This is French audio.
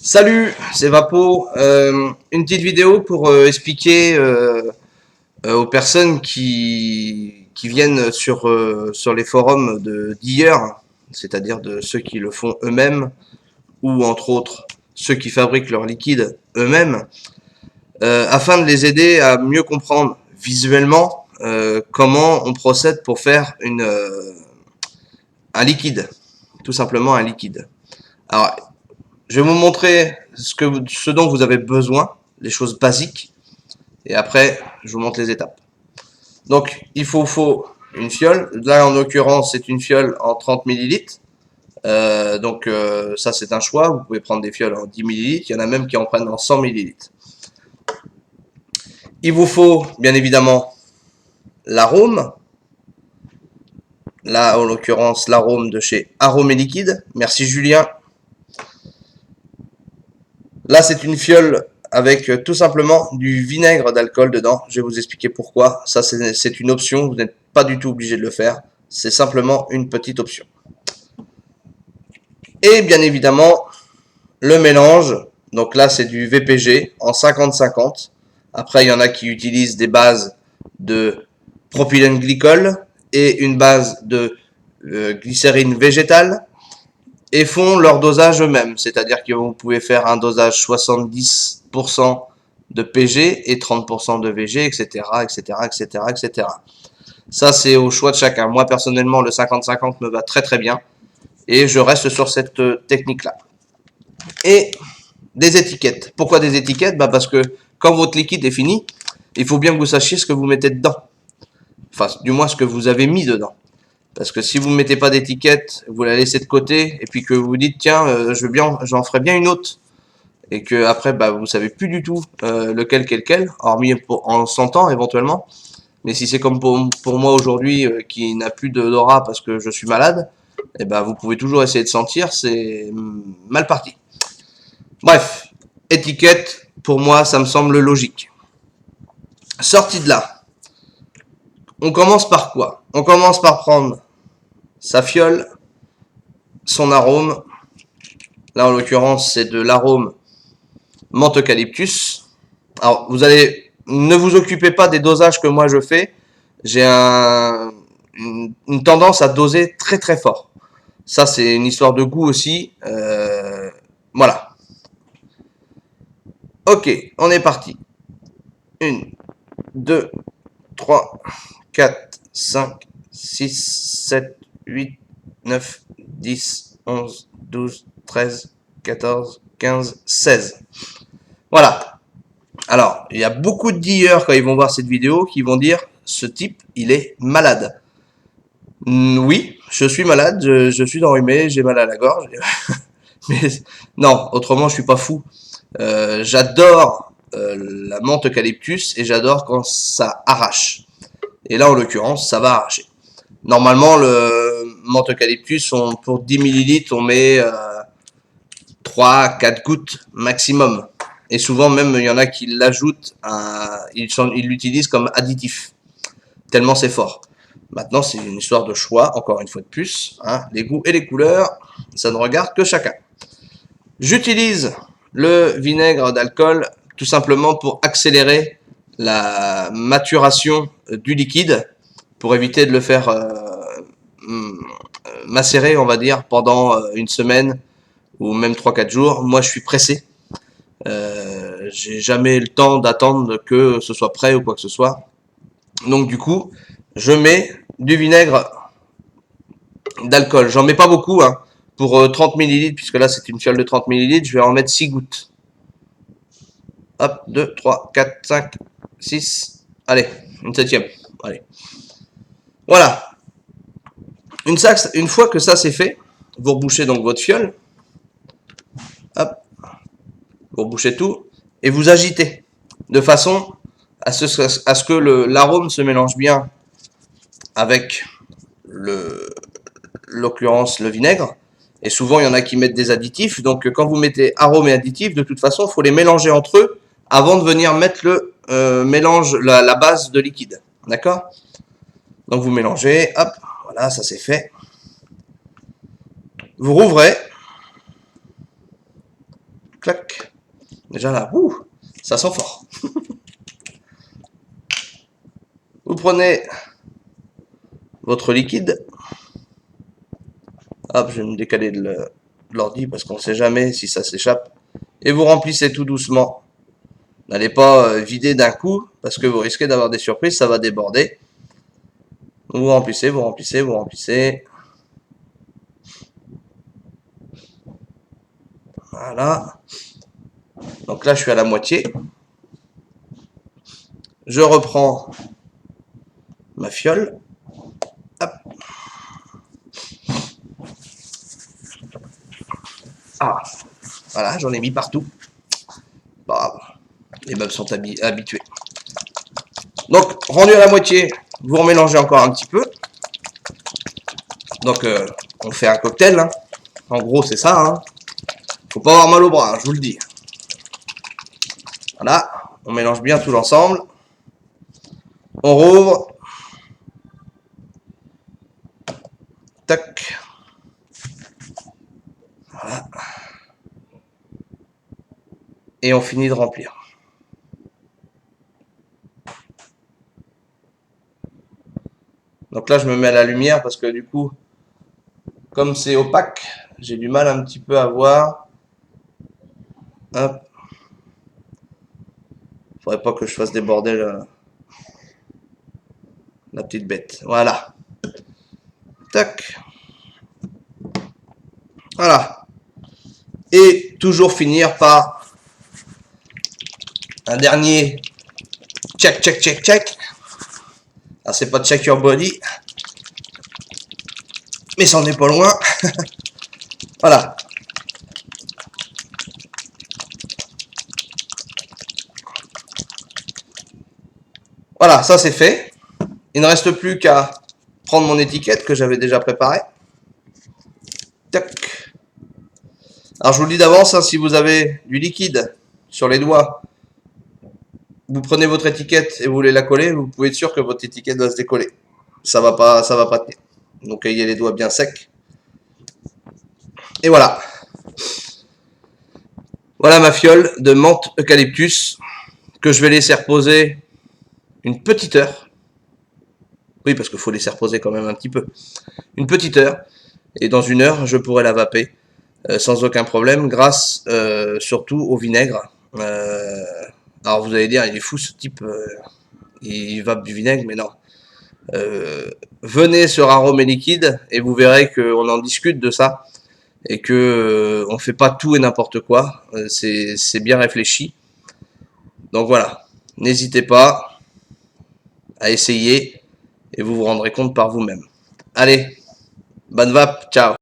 Salut, c'est Vapo. Une petite vidéo pour expliquer aux personnes qui viennent sur les forums d'hier, c'est-à-dire de ceux qui le font eux-mêmes, ou entre autres ceux qui fabriquent leur liquide eux-mêmes, afin de les aider à mieux comprendre visuellement comment on procède pour faire un liquide, tout simplement un liquide. Alors, je vais vous montrer ce dont vous avez besoin, les choses basiques, et après, je vous montre les étapes. Donc, il faut une fiole. Là, en l'occurrence, c'est une fiole en 30 millilitres. Ça, c'est un choix. Vous pouvez prendre des fioles en 10 millilitres. Il y en a même qui en prennent en 100 millilitres. Il vous faut, bien évidemment, l'arôme. Là, en l'occurrence, l'arôme de chez Arôme et Liquide. Merci, Julien. Là, c'est une fiole avec tout simplement du vinaigre d'alcool dedans. Je vais vous expliquer pourquoi. Ça, c'est une option. Vous n'êtes pas du tout obligé de le faire. C'est simplement une petite option. Et bien évidemment, le mélange. Donc là, c'est du VPG en 50-50. Après, il y en a qui utilisent des bases de propylène glycol et une base de glycérine végétale et font leur dosage eux-mêmes. C'est-à-dire que vous pouvez faire un dosage 70% de PG et 30% de VG, etc., etc., etc., etc. Ça, c'est au choix de chacun. Moi, personnellement, le 50-50 me va très très bien et je reste sur cette technique-là. Et des étiquettes. Pourquoi des étiquettes? Parce que quand votre liquide est fini, il faut bien que vous sachiez ce que vous mettez dedans. Enfin, du moins ce que vous avez mis dedans. Parce que si vous ne mettez pas d'étiquette, vous la laissez de côté, et puis que vous vous dites, tiens, j'en ferai bien une autre, et que après, vous savez plus du tout lequel qu'est lequel, hormis en sentant éventuellement. Mais si c'est comme pour moi aujourd'hui, qui n'a plus d'aura parce que je suis malade, et vous pouvez toujours essayer de sentir, c'est mal parti. Bref, étiquette, pour moi, ça me semble logique. Sorti de là, on commence par quoi? On commence par prendre sa fiole, son arôme. Là, en l'occurrence, c'est de l'arôme menthe eucalyptus. Alors, ne vous occupez pas des dosages que moi je fais. J'ai une tendance à doser très très fort. Ça, c'est une histoire de goût aussi. Voilà. Ok, on est parti. 1, 2, 3, 4, 5, 6, 7, 8, 9, 10, 11, 12, 13, 14, 15, 16. Voilà. Alors, il y a beaucoup de dieurs quand ils vont voir cette vidéo qui vont dire ce type, il est malade. Oui, je suis malade, je suis enrhumé, j'ai mal à la gorge. Mais non, autrement, je suis pas fou. J'adore la menthe eucalyptus et j'adore quand ça arrache. Et là, en l'occurrence, ça va arracher. Normalement, le menthe eucalyptus, pour 10 millilitres, on met 3-4 gouttes maximum. Et souvent, même, il y en a qui l'ajoutent, ils l'utilisent comme additif. Tellement c'est fort. Maintenant, c'est une histoire de choix, encore une fois de plus. Hein, les goûts et les couleurs, ça ne regarde que chacun. J'utilise le vinaigre d'alcool tout simplement pour accélérer la maturation du liquide, pour éviter de le faire macérer, on va dire, pendant une semaine ou même 3-4 jours. Moi, je suis pressé. J'ai jamais le temps d'attendre que ce soit prêt ou quoi que ce soit. Donc du coup, je mets du vinaigre d'alcool. J'en mets pas beaucoup, hein. Pour 30 millilitres, puisque là c'est une fiole de 30 millilitres, je vais en mettre 6 gouttes. Hop, 2, 3, 4, 5, 6. Allez, une septième. Allez. Voilà. Une fois que ça c'est fait, vous rebouchez donc votre fiole. Hop. Vous rebouchez tout. Et vous agitez. De façon à ce que l'arôme se mélange bien avec l'occurrence le vinaigre. Et souvent, il y en a qui mettent des additifs. Donc, quand vous mettez arômes et additifs, de toute façon, il faut les mélanger entre eux avant de venir mettre le mélange, la base de liquide. D'accord? Donc, vous mélangez. Hop, voilà, ça c'est fait. Vous rouvrez. Clac. Déjà là, ouh, ça sent fort. Vous prenez votre liquide. Hop, je vais me décaler de l'ordi parce qu'on ne sait jamais si ça s'échappe. Et vous remplissez tout doucement. N'allez pas vider d'un coup parce que vous risquez d'avoir des surprises, ça va déborder. Vous remplissez, vous remplissez, vous remplissez. Voilà. Donc là, je suis à la moitié. Je reprends ma fiole. Hop. Ah, voilà, j'en ai mis partout. Bah, les meubles sont habitués. Donc, rendu à la moitié, vous remélangez encore un petit peu. Donc, on fait un cocktail. Hein. En gros, c'est ça. Hein. Faut pas avoir mal au bras, hein, je vous le dis. Voilà, on mélange bien tout l'ensemble. On rouvre. Tac. Voilà. Et on finit de remplir. Donc là, je me mets à la lumière parce que du coup, comme c'est opaque, j'ai du mal un petit peu à voir. Hop. Faudrait pas que je fasse déborder la petite bête. Voilà. Tac. Voilà. Et toujours finir par un dernier check, check, check, check. Ah, c'est pas check your body. Mais c'en est pas loin. Voilà. Voilà, ça c'est fait. Il ne reste plus qu'à prendre mon étiquette que j'avais déjà préparée. Tac. Alors je vous le dis d'avance, hein, si vous avez du liquide sur les doigts, vous prenez votre étiquette et vous voulez la coller, vous pouvez être sûr que votre étiquette va se décoller. Ça va pas tenir. Donc ayez les doigts bien secs. Et voilà. Voilà ma fiole de menthe eucalyptus que je vais laisser reposer une petite heure. Oui, parce qu'il faut laisser reposer quand même un petit peu. Une petite heure. Et dans une heure, je pourrai la vaper sans aucun problème, grâce surtout au vinaigre. Alors vous allez dire, il est fou ce type, il vape du vinaigre, mais non. Venez sur Arôme et Liquide et vous verrez qu'on en discute de ça et que on fait pas tout et n'importe quoi. C'est bien réfléchi. Donc voilà, n'hésitez pas à essayer et vous vous rendrez compte par vous-même. Allez, bonne vape, ciao.